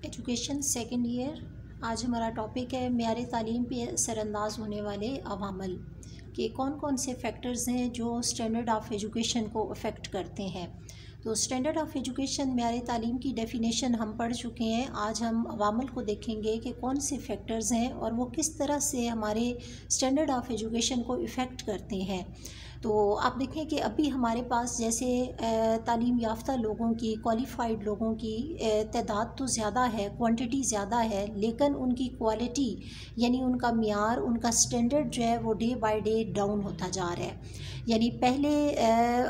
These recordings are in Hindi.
Education second year. आज हमारा टॉपिक है मेयार तालीम पे असरअंदाज होने वाले अवामल के कौन कौन से फैक्टर्स हैं जो स्टैंडर्ड ऑफ़ एजुकेशन को अफेक्ट करते हैं। तो स्टैंडर्ड ऑफ़ एजुकेशन मेयार तालीम की डेफिनेशन हम पढ़ चुके हैं। आज हम अवामल को देखेंगे कि कौन से फैक्टर्स हैं और वो किस तरह से हमारे स्टैंडर्ड ऑफ़ एजुकेशन को इफ़ेक्ट करते हैं। तो आप देखें कि अभी हमारे पास जैसे तालीम याफ्ता लोगों की, क्वालिफ़ाइड लोगों की तादाद तो ज़्यादा है, क्वांटिटी ज़्यादा है, लेकिन उनकी क्वालिटी यानी उनका मियार, उनका स्टैंडर्ड जो है वो डे बाय डे डाउन होता जा रहा है। यानी पहले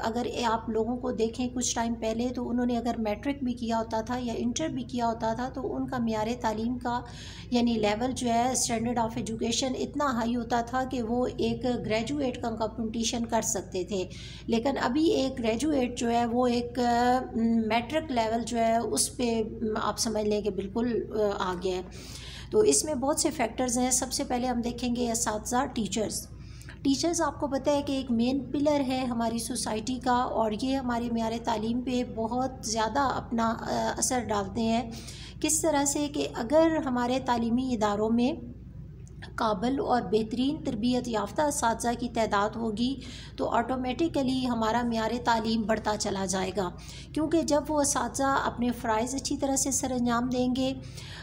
अगर आप लोगों को देखें कुछ टाइम पहले, तो उन्होंने अगर मैट्रिक भी किया होता था या इंटर भी किया होता था तो उनका मियार तालीम का यानी लेवल जो है स्टैंडर्ड ऑफ़ एजुकेशन इतना हाई होता था कि वो एक ग्रेजुएट का कंपटीशन कर सकते थे। लेकिन अभी एक ग्रेजुएट जो है वो एक मैट्रिक लेवल जो है उस पे आप समझ लें कि बिल्कुल आ गया है। तो इसमें बहुत से फैक्टर्स हैं। सबसे पहले हम देखेंगे असातिज़ा, टीचर्स आपको पता है कि एक मेन पिलर है हमारी सोसाइटी का, और ये हमारे मेयार तालीम पे बहुत ज़्यादा अपना असर डालते हैं। किस तरह से कि अगर हमारे तालीमी इदारों में काबिल और बेहतरीन तरबियत याफ्ता असातिज़ा की तादाद होगी तो ऑटोमेटिकली हमारा मेयार तालीम बढ़ता चला जाएगा, क्योंकि जब वो असातिज़ा अपने फ़राइज़ अच्छी तरह से सरअंजाम देंगे,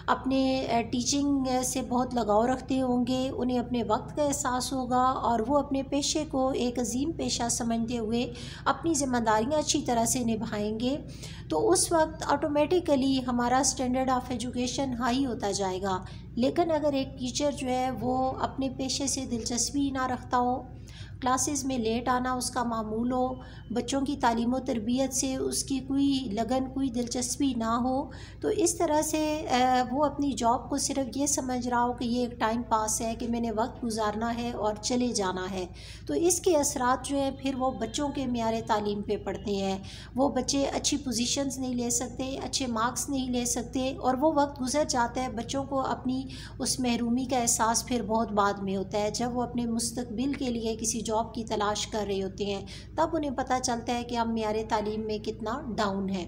अपने टीचिंग से बहुत लगाव रखते होंगे, उन्हें अपने वक्त का एहसास होगा और वो अपने पेशे को एक अजीम पेशा समझते हुए अपनी ज़िम्मेदारियाँ अच्छी तरह से निभाएंगे, तो उस वक्त ऑटोमेटिकली हमारा स्टैंडर्ड ऑफ़ एजुकेशन हाई होता जाएगा। लेकिन अगर एक टीचर जो है वो अपने पेशे से दिलचस्पी ना रखता हो, क्लासेस में लेट आना उसका मामूल हो, बच्चों की तालीम व तरबियत से उसकी कोई लगन, कोई दिलचस्पी ना हो, तो इस तरह से वो अपनी जॉब को सिर्फ ये समझ रहा हो कि ये एक टाइम पास है कि मैंने वक्त गुजारना है और चले जाना है, तो इसके असरात जो है फिर वो बच्चों के मेयार तालीम पे पड़ते हैं। वो बच्चे अच्छी पोजीशंस नहीं ले सकते, अच्छे मार्क्स नहीं ले सकते, और वो वक्त गुजर जाता है। बच्चों को अपनी उस महरूमी का एहसास फिर बहुत बाद में होता है, जब वो अपने मुस्तकबिल के लिए किसी जॉब की तलाश कर रहे होते हैं, तब उन्हें पता चलता है कि हम मेयार तालीम में कितना डाउन है।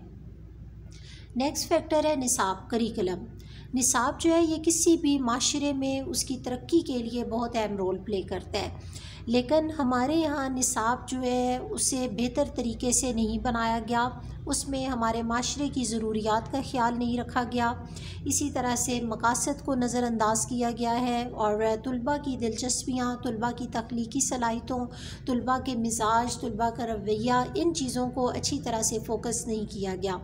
नेक्स्ट फैक्टर है निसाब, करिकुलम। निसाब जो है ये किसी भी माशरे में उसकी तरक्की के लिए बहुत अहम रोल प्ले करता है, लेकिन हमारे यहाँ निसाब जो है उसे बेहतर तरीके से नहीं बनाया गया, उसमें हमारे माशरे की ज़रूरियात का ख़्याल नहीं रखा गया, इसी तरह से मकासद को नज़रअंदाज किया गया है, और तुलबा की दिलचस्पियाँ, तुलबा की तख्लीकी सलाहियतों, तुलबा के मिजाज, तुलबा का रवैया, इन चीज़ों को अच्छी तरह से फ़ोकस नहीं किया गया।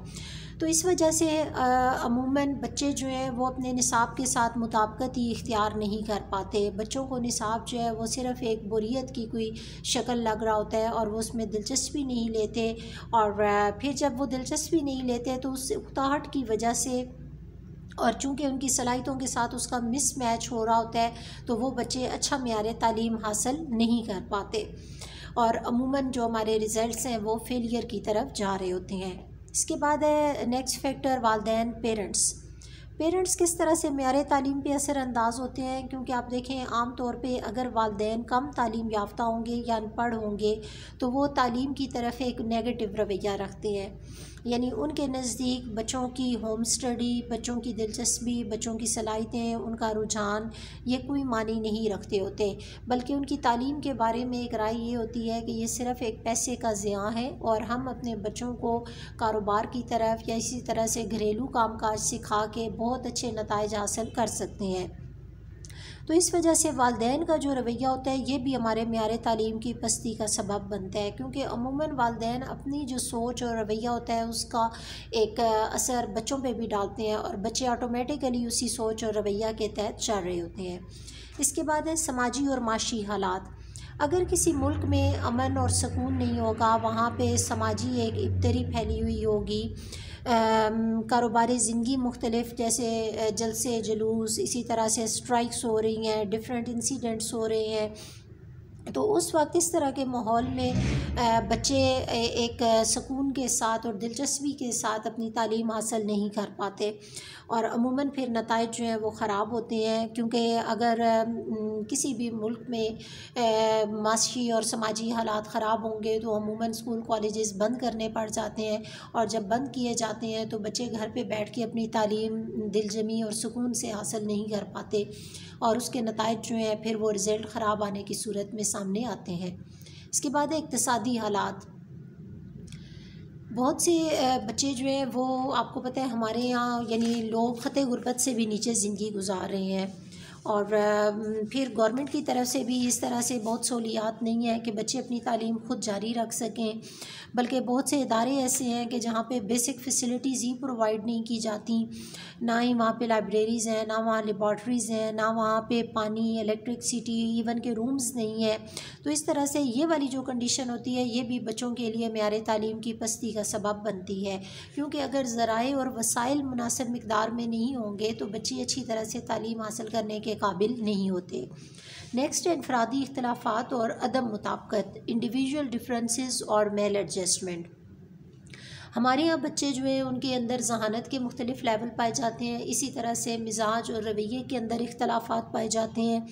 तो इस वजह से अमूमन बच्चे जो है वो अपने निसाब के साथ मुताबिकत ही इख्तियार नहीं कर पाते। बच्चों को निसाब जो है वो सिर्फ़ एक बोरियत की कोई शक्ल लग रहा होता है और वो उसमें दिलचस्पी नहीं लेते, और फिर जब वो दिलचस्पी नहीं लेते तो उस उकताहट की वजह से, और चूँकि उनकी सलाहियतों के साथ उसका मिसमैच हो रहा होता है, तो वो बच्चे अच्छा मेयार तालीम हासिल नहीं कर पाते, और अमूमन जो हमारे रिज़ल्ट्स हैं वो फेलियर की तरफ जा रहे होते हैं। इसके बाद है नेक्स्ट फैक्टर वालिदैन, पेरेंट्स किस तरह से मेयार तालीम पे असरअंदाज होते हैं, क्योंकि आप देखें आम तौर पे अगर वालिदैन कम तालीम याफ्ता होंगे या अनपढ़ होंगे तो वो तालीम की तरफ एक नेगेटिव रवैया रखते हैं, यानी उनके नज़दीक बच्चों की होम स्टडी, बच्चों की दिलचस्पी, बच्चों की सलाहियतें, उनका रुझान ये कोई मानी नहीं रखते होते, बल्कि उनकी तालीम के बारे में एक राय ये होती है कि ये सिर्फ़ एक पैसे का ज़िया है और हम अपने बच्चों को कारोबार की तरफ या इसी तरह से घरेलू कामकाज सिखा के बहुत अच्छे नताइज हासिल कर सकते हैं। तो इस वजह से वालिदैन का जो रवैया होता है ये भी हमारे मेयार तालीम की पस्ती का सबब बनता है, क्योंकि अमूमन वालिदैन अपनी जो सोच और रवैया होता है उसका एक असर बच्चों पे भी डालते हैं, और बच्चे ऑटोमेटिकली उसी सोच और रवैया के तहत चल रहे होते हैं। इसके बाद है समाजी और माशी हालात। अगर किसी मुल्क में अमन और सुकून नहीं होगा, वहाँ पे समाजी एक इब्तरी फैली हुई होगी, कारोबारी ज़िंदगी मुख्तलिफ जैसे जलसे जुलूस, इसी तरह से स्ट्राइक्स हो रही हैं, डिफरेंट इंसिडेंट्स हो रहे हैं, तो उस वक्त इस तरह के माहौल में बच्चे एक सुकून के साथ और दिलचस्पी के साथ अपनी तालीम हासिल नहीं कर पाते, और अमूमन फिर नताइज जो हैं वो ख़राब होते हैं। क्योंकि अगर किसी भी मुल्क में माशी और समाजी हालात ख़राब होंगे तो अमूमन स्कूल कॉलेजेस बंद करने पड़ जाते हैं, और जब बंद किए जाते हैं तो बच्चे घर पे बैठ के अपनी तालीम दिलजमी और सुकून से हासिल नहीं कर पाते, और उसके नताइज जो हैं फिर वो रिज़ल्ट ख़राब आने की सूरत में सामने आते हैं। इसके बाद इक़्तिसादी हालात, बहुत से बच्चे जो हैं वो आपको पता है हमारे यहाँ यानी लोग ख़त गुरबत से भी नीचे ज़िंदगी गुजार रहे हैं, और फिर गवर्नमेंट की तरफ से भी इस तरह से बहुत सहूलियात नहीं है कि बच्चे अपनी तालीम ख़ुद जारी रख सकें, बल्कि बहुत से इदारे ऐसे हैं कि जहाँ पे बेसिक फ़ैसिलिटीज़ ही प्रोवाइड नहीं की जाती, ना ही वहाँ पे लाइब्रेरीज़ हैं, ना वहाँ लेबॉर्ट्रीज़ हैं, ना वहाँ पे पानी, इलेक्ट्रिसिटी, इवन के रूम्स नहीं है। तो इस तरह से ये वाली जो कंडीशन होती है ये भी बच्चों के लिए मेयार तालीम की पस्ती का सबब बनती है, क्योंकि अगर ज़राए और वसाइल मुनासिब मिक़दार में नहीं होंगे तो बच्चे अच्छी तरह से तालीम हासिल करने के काबिल नहीं होते। नेक्स्ट है इनफरादी इख्तिलाफ़ात और अदम मुताबिकत, इंडिविजुअल डिफरेंसेस और मेल एडजस्टमेंट। हमारे यहाँ बच्चे जो हैं उनके अंदर जहानत के मुख्तलिफ़ लेवल पाए जाते हैं, इसी तरह से मिजाज और रवैये के अंदर इख्तलाफात पाए जाते हैं।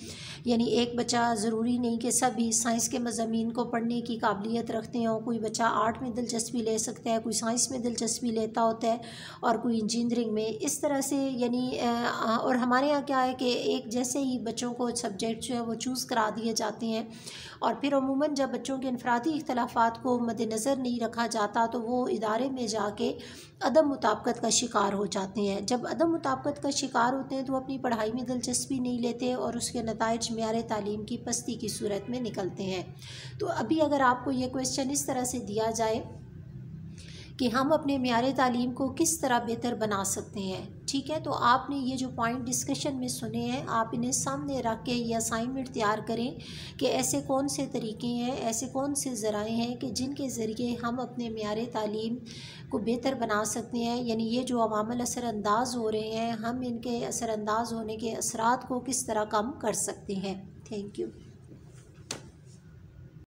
यानी एक बच्चा ज़रूरी नहीं कि सभी साइंस के मज़ामीन को पढ़ने की काबिलियत रखते हों, कोई बच्चा आर्ट में दिलचस्पी ले सकता है, कोई साइंस में दिलचस्पी लेता होता है, और कोई इंजीनियरिंग में। इस तरह से यानी और हमारे यहाँ क्या है कि एक जैसे ही बच्चों को सब्जेक्ट जो है वो चूज़ करा दिए जाते हैं, और फिर अमूमन जब बच्चों के इनफरादी इख्तलाफात को मद्देनज़र नहीं रखा जाता तो वो इदारे में जाके अदम मुताबिकत का शिकार हो जाते हैं। जब अदम मुताबिकत का शिकार होते हैं तो वो अपनी पढ़ाई में दिलचस्पी नहीं लेते, और उसके नताइज मेयार तालीम की पस्ती की सूरत में निकलते हैं। तो अभी अगर आपको ये क्वेश्चन इस तरह से दिया जाए कि हम अपने मेयार तालीम को किस तरह बेहतर बना सकते हैं, ठीक है, तो आपने ये जो पॉइंट डिस्कशन में सुने हैं आप इन्हें सामने रख के ये असाइनमेंट तैयार करें कि ऐसे कौन से तरीके हैं, ऐसे कौन से ज़राए हैं कि जिनके ज़रिए हम अपने मेयार तालीम को बेहतर बना सकते हैं। यानी ये जो अवामल असरअंदाज हो रहे हैं हम इनके असरअंदाज होने के असरात को किस तरह कम कर सकते हैं। Thank you.